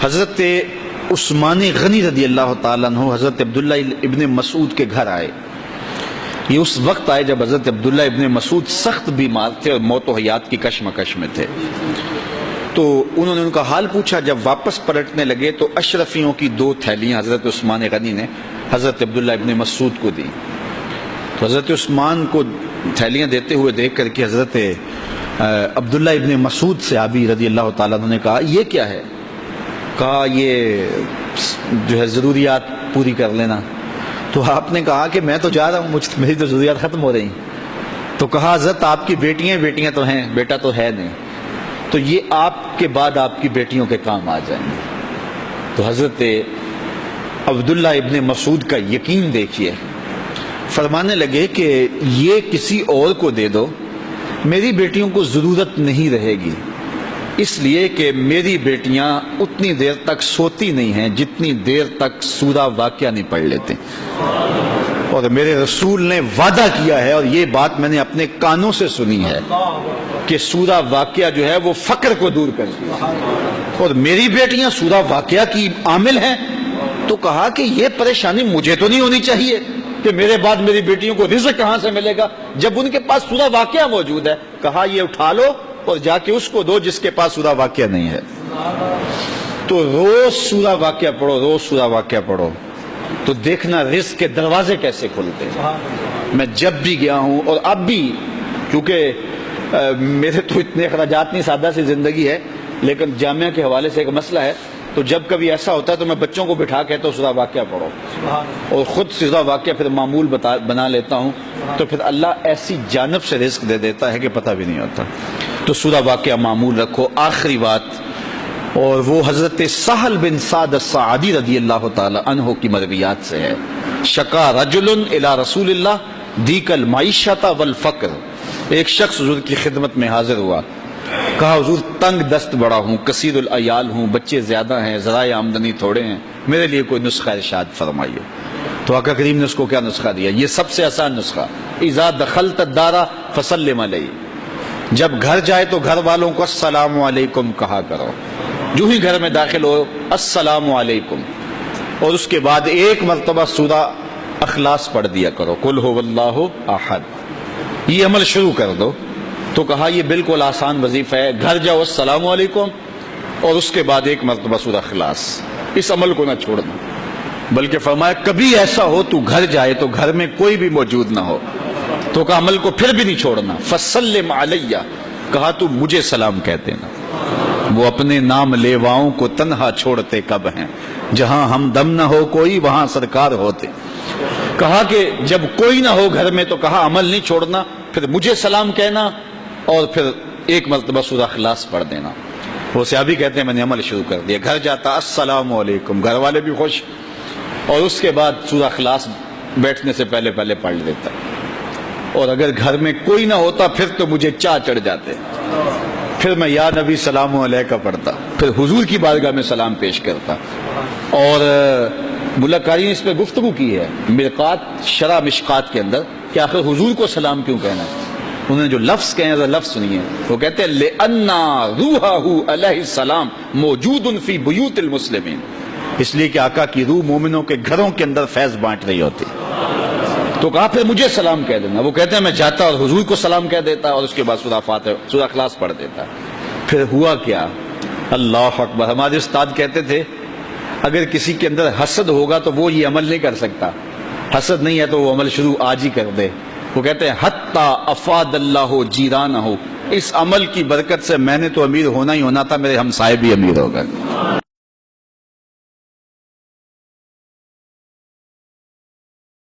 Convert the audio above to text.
حضرت عثمان غنی رضی اللہ تعالیٰ عنہ حضرت عبداللہ ابن مسعود کے گھر آئے. یہ اس وقت آئے جب حضرت عبداللہ ابن مسعود سخت بیمار تھے اور موت و حیات کی کشمکش میں تھے. تو انہوں نے ان کا حال پوچھا. جب واپس پلٹنے لگے تو اشرفیوں کی 2 تھیلیاں حضرت عثمان غنی نے حضرت عبداللہ ابن مسعود کو دی. تو حضرت عثمان کو تھیلیاں دیتے ہوئے دیکھ کر کے حضرت عبداللہ ابن مسعود صحابی رضی اللہ تعالیٰ عنہ نے کہا یہ کیا ہے؟ کہا یہ جو ہے ضروریات پوری کر لینا. تو آپ نے کہا کہ میں تو جا رہا ہوں, میری تو ضروریات ختم ہو رہی ہیں. تو کہا حضرت آپ کی بیٹیاں تو ہیں, بیٹا تو ہے نہیں, تو یہ آپ کے بعد آپ کی بیٹیوں کے کام آ جائیں گے. تو حضرت عبداللہ ابن مسعود کا یقین دیکھیے, فرمانے لگے کہ یہ کسی اور کو دے دو, میری بیٹیوں کو ضرورت نہیں رہے گی, اس لیے کہ میری بیٹیاں اتنی دیر تک سوتی نہیں ہیں جتنی دیر تک سورہ واقعہ نہیں پڑھ لیتے. اور میرے رسول نے وعدہ کیا ہے, اور یہ بات میں نے اپنے کانوں سے سنی ہے, کہ سورہ واقعہ جو ہے وہ فقر کو دور کرتی ہے, اور میری بیٹیاں سورہ واقعہ کی عامل ہیں. تو کہا کہ یہ پریشانی مجھے تو نہیں ہونی چاہیے کہ میرے بعد میری بیٹیوں کو رزق کہاں سے ملے گا جب ان کے پاس سورہ واقعہ موجود ہے. کہا یہ اٹھا لو اور جا کے اس کو دو جس کے پاس سورہ واقعہ نہیں ہے. تو روز سورہ واقعہ پڑھو, روز سورہ واقعہ پڑھو, تو دیکھنا رزق کے دروازے کیسے کھلتے ہیں. میں جب بھی گیا ہوں, اور اب بھی, کیونکہ میرے تو اتنے اخراجات نہیں, سادہ سی زندگی ہے, لیکن جامعہ کے حوالے سے ایک مسئلہ ہے, تو جب کبھی ایسا ہوتا ہے تو میں بچوں کو بٹھا کہتا ہوں سورہ واقعہ پڑھو, اور خود سورہ واقعہ پھر معمول بنا لیتا ہوں. تو پھر اللہ ایسی جانب سے رزق دے دیتا ہے کہ پتہ بھی نہیں ہوتا. تو سورہ واقعہ معمول رکھو. آخری بات, اور وہ حضرت سہل بن سعد الساعدی رضی اللہ تعالی عنہ کی مرویات سے ہے. شکا رجل الی رسول اللہ دیک المعیشۃ والفقر. ایک شخص حضور کی خدمت میں حاضر ہوا, کہا حضور تنگ دست بڑا ہوں, کثیر العیال ہوں, بچے زیادہ ہیں, ذرائع آمدنی تھوڑے ہیں, میرے لیے کوئی نسخہ ارشاد فرمائیے. تو آقا کریم نے اس کو کیا نسخہ دیا؟ یہ سب سے آسان نسخہ, اذا دخلت الدار فسلم علیہ. جب گھر جائے تو گھر والوں کو السلام علیکم کہا کرو. جو ہی گھر میں داخل ہو السلام علیکم, اور اس کے بعد ایک مرتبہ سورہ اخلاص پڑھ دیا کرو, قل هو اللہ احد. یہ عمل شروع کر دو. تو کہا یہ بالکل آسان وظیفہ ہے, گھر جاؤ السلام علیکم, اور اس کے بعد ایک مرتبہ سورہ اخلاص. اس عمل کو نہ چھوڑنا, بلکہ فرمایا کبھی ایسا ہو تو گھر جائے تو گھر میں کوئی بھی موجود نہ ہو, تو کہا عمل کو پھر بھی نہیں چھوڑنا. فسلم علیہ, کہا تو مجھے سلام کہہ دینا. وہ اپنے نام لیواؤں کو تنہا چھوڑتے کب ہیں, جہاں ہم دم نہ ہو کوئی وہاں سرکار ہوتے. کہا کہ جب کوئی نہ ہو گھر میں تو کہا عمل نہیں چھوڑنا, پھر مجھے سلام کہنا, اور پھر ایک مرتبہ سورہ اخلاص پڑھ دینا. وہ صحابی کہتے ہیں میں نے عمل شروع کر دیا, گھر جاتا السلام علیکم, گھر والے بھی خوش, اور اس کے بعد سورہ اخلاص بیٹھنے سے پہلے پڑھ لیتا. اور اگر گھر میں کوئی نہ ہوتا پھر تو مجھے چاہ چڑھ جاتے, پھر میں یا نبی سلام علیکہ پڑھتا, پھر حضور کی بارگاہ میں سلام پیش کرتا. اور ملکاری نے اس پہ گفتگو کی ہے مرقات شرح مشکات کے اندر کہ آخر حضور کو سلام کیوں کہنا ہے. انہوں نے جو لفظ کہے ہیں لفظ سنیے, وہ کہتے ہیں لِأَنَّا رُوحَهُ عَلَيْهِ السلام موجود فی بیوت المسلمین, اس لیے کہ آقا کی روح مومنوں کے گھروں کے اندر فیض بانٹ رہی ہوتی. تو کہا پھر مجھے سلام کہہ دینا. وہ کہتے ہیں میں جاتا اور حضور کو سلام کہہ دیتا, اور اس کے بعد سورہ فاتحہ سورہ اخلاص پڑھ دیتا. پھر ہوا کیا, اللہ اکبر. ہمارے استاد کہتے تھے اگر کسی کے اندر حسد ہوگا تو وہ یہ عمل نہیں کر سکتا, حسد نہیں ہے تو وہ عمل شروع آج ہی کر دے. وہ کہتے ہیں حتی افاد اللہ جیرانہ, اس عمل کی برکت سے میں نے تو امیر ہونا ہی ہونا تھا, میرے ہمسائے بھی امیر ہو گئے.